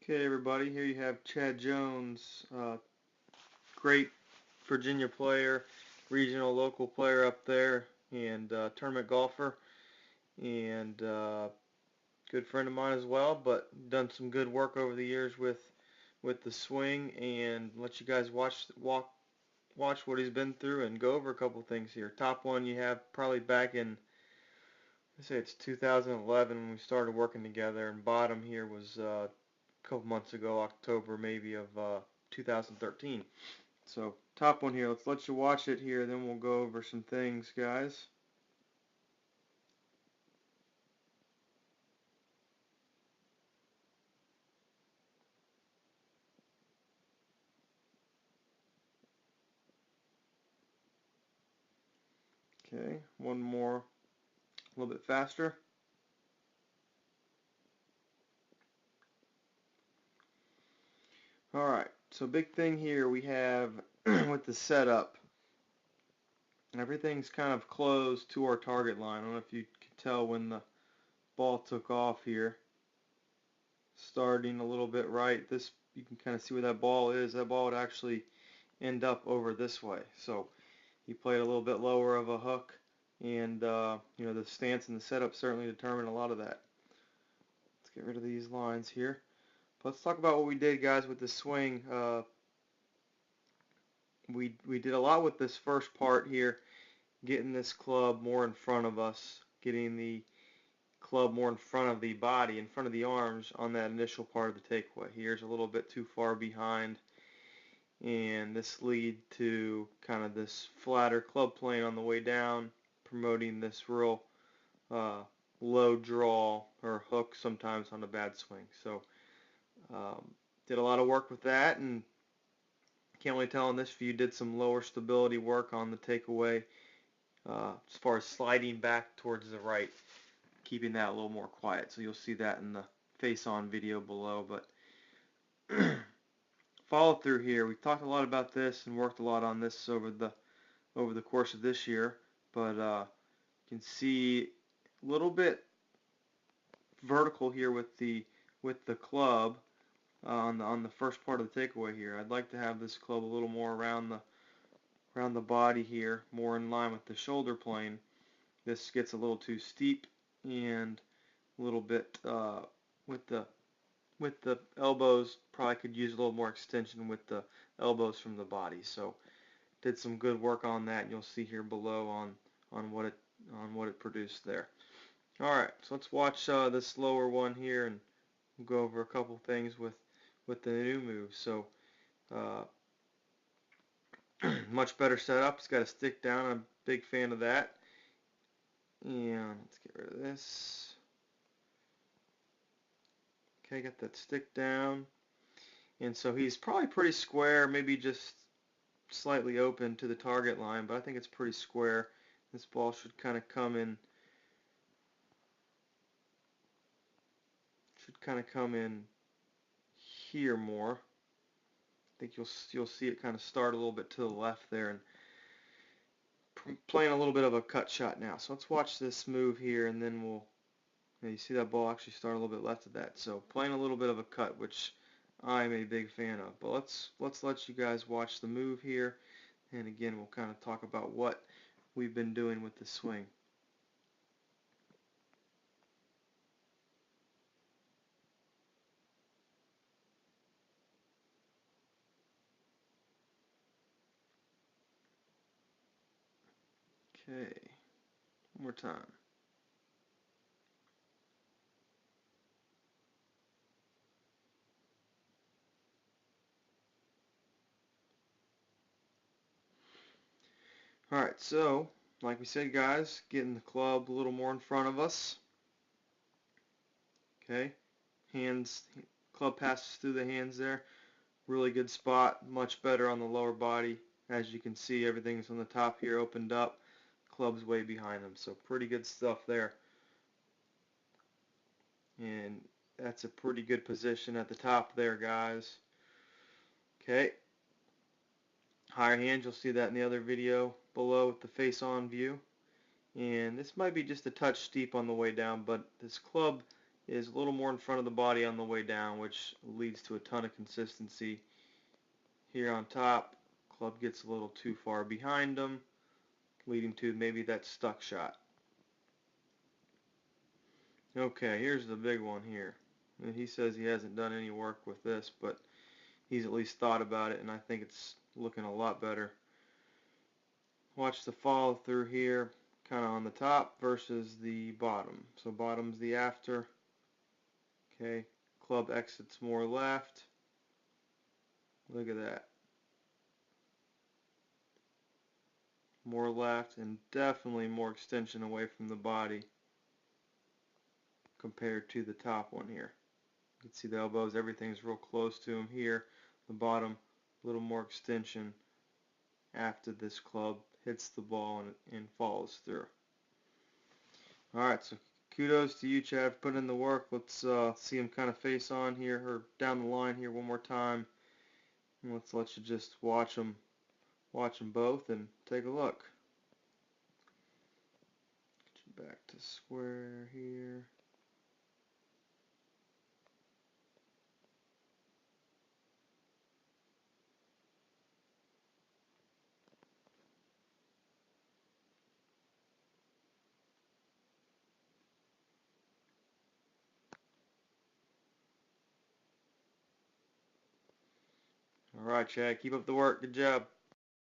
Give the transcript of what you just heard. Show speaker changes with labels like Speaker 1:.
Speaker 1: Okay, everybody, here you have Chad Jones, great Virginia player, regional local player up there, and tournament golfer, and good friend of mine as well, but done some good work over the years with the swing, and let you guys watch what he's been through and go over a couple things here. Top one you have probably back in, I say it's 2011 when we started working together, and bottom here was couple months ago, October maybe of 2013. So top one here, let's let you watch it here, then we'll go over some things, guys. Okay, one more, a little bit faster. Alright, so big thing here we have with the setup. Everything's kind of close to our target line. I don't know if you can tell when the ball took off here. Starting a little bit right. This, you can kind of see where that ball is. That ball would actually end up over this way. So he played a little bit lower of a hook, and the stance and the setup certainly determine a lot of that. Let's get rid of these lines here. Let's talk about what we did, guys, with the swing. We did a lot with this first part here, getting this club more in front of us, getting the club more in front of the body, in front of the arms on that initial part of the takeaway. Here's a little bit too far behind, and this lead to kind of this flatter club plane on the way down, promoting this real low draw or hook sometimes on a bad swing. So did a lot of work with that, and can't really tell in this view, did some lower stability work on the takeaway as far as sliding back towards the right, keeping that a little more quiet. So you'll see that in the face-on video below. But follow through here. We've talked a lot about this and worked a lot on this over the course of this year. But you can see a little bit vertical here with the club on the first part of the takeaway here. I'd like to have this club a little more around the body here, more in line with the shoulder plane. This gets a little too steep, and a little bit with the elbows, probably could use a little more extension with the elbows from the body. So did some good work on that, and you'll see here below on what it produced there. All right, so let's watch this lower one here, and we'll go over a couple things with the new move. So much better setup. It's got a stick down. I'm a big fan of that. And let's get rid of this. Okay, got that stick down. And so he's probably pretty square, maybe just slightly open to the target line, but I think it's pretty square. This ball should kind of come in here more. I think you'll see it kind of start a little bit to the left there, and playing a little bit of a cut shot now. So let's watch this move here, and then you see that ball actually start a little bit left of that. So playing a little bit of a cut, which I'm a big fan of. But let's let you guys watch the move here, and again we'll kind of talk about what we've been doing with the swing. Okay, one more time. Alright, so like we said, guys, getting the club a little more in front of us. Okay, club passes through the hands there. Really good spot, much better on the lower body. As you can see, everything's on the top here opened up. Club's way behind them, so pretty good stuff there. And that's a pretty good position at the top there, guys. Okay, higher hands, you'll see that in the other video below with the face-on view. And this might be just a touch steep on the way down, but this club is a little more in front of the body on the way down, which leads to a ton of consistency. Here on top, club gets a little too far behind him, leading to maybe that stuck shot. Okay, here's the big one here. And he says he hasn't done any work with this, but he's at least thought about it, and I think it's looking a lot better. Watch the follow through here, kind of on the top versus the bottom. So bottom's the after. Okay, club exits more left. Look at that. More left, and definitely more extension away from the body compared to the top one here. You can see the elbows, everything's real close to him here. The bottom, a little more extension after this club hits the ball and follows through. Alright, so kudos to you, Chad, for putting in the work. Let's see him kind of face on here, or down the line here one more time. And let's let you just watch them both and take a look. Get you back to square here. Alright, Chad, keep up the work. Good job.